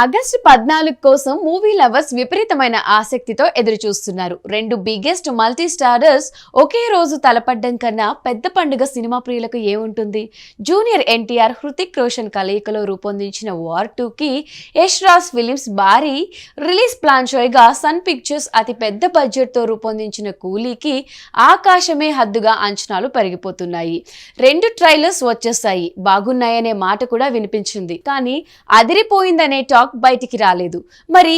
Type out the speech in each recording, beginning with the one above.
August 14 కోసం movie lovers విపరీతమైన ఆసక్తితో ఎదురు చూస్తున్నారు. రెండు బిగ్గెస్ట్ మల్టీ స్టారర్స్ ఒకే రోజు తలపడ్డం కన్నా పెద్ద పండుగ సినిమా ప్రియులకు ఏముంటుంది? జూనియర్ ఎన్టీఆర్, హృతిక్ రోషన్ కలయికలో రూపొందించిన వార్ 2కి యష్ రాజ్ ఫిలిమ్స్ భారీ రిలీజ్ ప్లాన్ చేయగా, సన్ పిక్చర్స్ అతి పెద్ద బడ్జెట్తో రూపొందించిన కూలీకి ఆకాశమే హద్దుగా అంచనాలు పెరిగిపోతున్నాయి. రెండు ట్రైలర్స్ వచ్చేస్తాయి, బాగున్నాయనే మాట కూడా వినిపించింది. కానీ అదిరిపోయిందనే బయటికి రాలేదు. మరి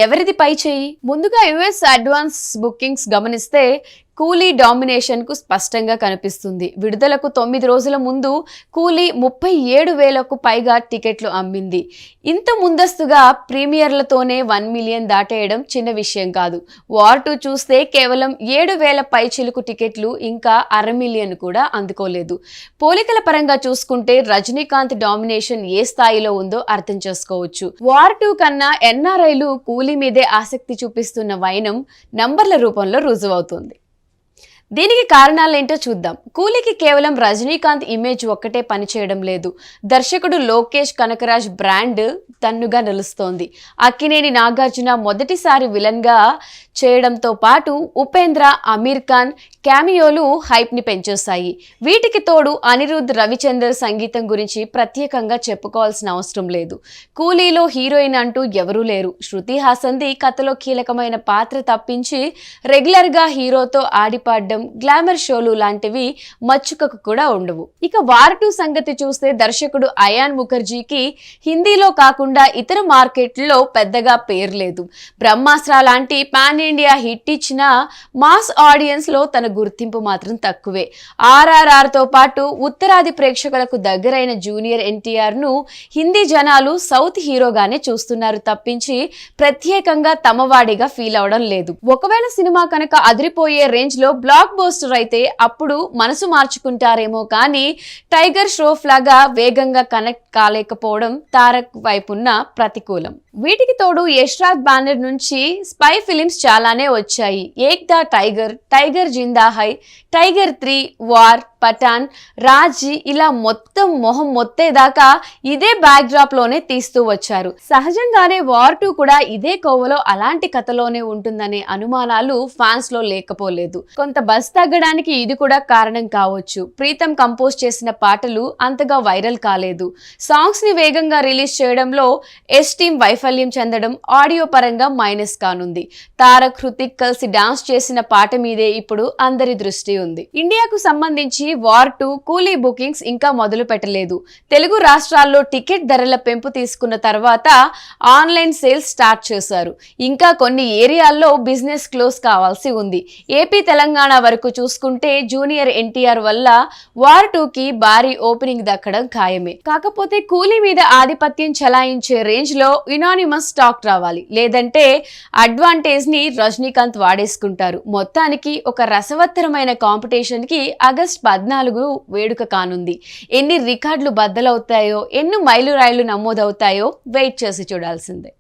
ఎవరిది పై చేయి? ముందుగా యుఎస్ అడ్వాన్స్ బుకింగ్స్ గమనిస్తే కూలీ డామినేషన్ కు స్పష్టంగా కనిపిస్తుంది. విడుదలకు 9 రోజుల ముందు కూలీ 37,000కు పైగా టికెట్లు అమ్మింది. ఇంత ముందస్తుగా ప్రీమియర్లతోనే 1 మిలియన్ దాటేయడం చిన్న విషయం కాదు. వార్ 2 చూస్తే కేవలం 7,000 పైచిలుకు టికెట్లు, ఇంకా 500,000 కూడా అందుకోలేదు. పోలికల పరంగా చూసుకుంటే రజనీకాంత్ డామినేషన్ ఏ స్థాయిలో ఉందో అర్థం చేసుకోవచ్చు. వార్ 2 కన్నా ఎన్ఆర్ఐలు కూలీ మీదే ఆసక్తి చూపిస్తున్న వైనం నంబర్ల రూపంలో రుజువవుతుంది. దీనికి కారణాలేంటో చూద్దాం. కూలీకి కేవలం రజనీకాంత్ ఇమేజ్ ఒక్కటే పనిచేయడం లేదు. దర్శకుడు లోకేష్ కనకరాజ్ బ్రాండ్ తన్నుగా నిలుస్తోంది. అక్కినేని నాగార్జున మొదటిసారి విలన్ గా చేయడంతో పాటు ఉపేంద్ర, అమీర్ ఖాన్ క్యామియోలు హైప్ ని పెంచేశాయి. వీటికి తోడు అనిరుద్ రవిచందర్ సంగీతం గురించి ప్రత్యేకంగా చెప్పుకోవాల్సిన అవసరం లేదు. కూలీలో హీరోయిన్ అంటూ ఎవరూ లేరు. శృతి హాసన్ది కథలో కీలకమైన పాత్ర తప్పించి రెగ్యులర్ గా హీరోతో ఆడిపాడడం, గ్లామర్ షోలు లాంటివి మచ్చుకకు కూడా ఉండవు. ఇక వార్ 2 సంగతి చూస్తే దర్శకుడు అయాన్ ముఖర్జీకి హిందీలో కాకుండా ఇతర మార్కెట్లో పెద్దగా పేరు లేదు. బ్రహ్మాస్త్ర లాంటి పాన్ ఇండియా హిట్ ఇచ్చిన మాస్ ఆడియన్స్ లో తన గుర్తింపు మాత్రం తక్కువే. ఆర్ఆర్ఆర్ తో పాటు ఉత్తరాది ప్రేక్షకులకు దగ్గరైన జూనియర్ ఎన్టీఆర్ ను హిందీ జనాలు సౌత్ హీరోగానే చూస్తున్నారు తప్పించి ప్రత్యేకంగా తమవాడిగా ఫీల్ అవడం లేదు. ఒకవేళ సినిమా కనుక అదిరిపోయే రేంజ్ లో బ్లాక్ బస్టర్ అయితే అప్పుడు మనసు మార్చుకుంటారేమో, కానీ టైగర్ ష్రోఫ్ లాగా వేగంగా కనెక్ట్ కాలేకపోవడం తారక్ వైపున్న ప్రతికూలం. వీటికి తోడు యష్ రాజ్ బ్యానర్ నుంచి స్పై ఫిలిమ్స్ చాలానే వచ్చాయి. ఏక్ దా టైగర్, టైగర్ జిందా హై, టైగర్ 3, వార్, పఠాన్, రాజీ ఇలా మొత్తం మొహం మొత్తేదాకా ఇదే బ్యాక్ డ్రాప్ లోనే తీస్తూ వచ్చారు. సహజంగానే వార్ 2 కూడా ఇదే కోవలో అలాంటి కథలోనే ఉంటుందనే అనుమానాలు ఫ్యాన్స్ లో లేకపోలేదు. కొంత బస్ తగ్గడానికి ఇది కూడా కారణం కావచ్చు. ప్రీతం కంపోజ్ చేసిన పాటలు అంతగా వైరల్ కాలేదు. సాంగ్స్ ని వేగంగా రిలీజ్ చేయడంలో ఎస్ టీమ్ వైఫల్యం చెందడం ఆడియో పరంగా మైనస్ కానుంది. తారక్, హృతిక్ కలిసి డాన్స్ చేసిన పాట మీదే ఇప్పుడు అందరి దృష్టి ఉంది. ఇండియాకు సంబంధించి వార్ 2 కూలీ బుకింగ్స్ ఇంకా మొదలు పెట్టలేదు. తెలుగు రాష్ట్రాల్లో టికెట్ ధరల పెంపు తీసుకున్న తర్వాత ఆన్లైన్ సేల్స్ స్టార్ట్ చేశారు. ఇంకా కొన్ని ఏరియాల్లో బిజినెస్ క్లోజ్ కావాల్సి ఉంది. ఏపీ, తెలంగాణ వరకు చూసుకుంటే జూనియర్ ఎన్టీఆర్ వల్ల వార్ 2కి భారీ ఓపెనింగ్ దక్కడం ఖాయమే. కాకపోతే కూలీ మీద ఆధిపత్యం చెలాయించే రేంజ్ లో యునానిమస్ టాక్ రావాలి, లేదంటే అడ్వాంటేజ్ ని రజనీకాంత్ వాడేసుకుంటారు. మొత్తానికి ఒక రసవత్తరమైన కాంపిటీషన్ కి ఆగస్టు 14 వేడుక కానుంది. ఎన్ని రికార్డులు బద్దలవుతాయో, ఎన్ని మైలురాయిలు నమోదవుతాయో వెయిట్ చేసి చూడాల్సిందే.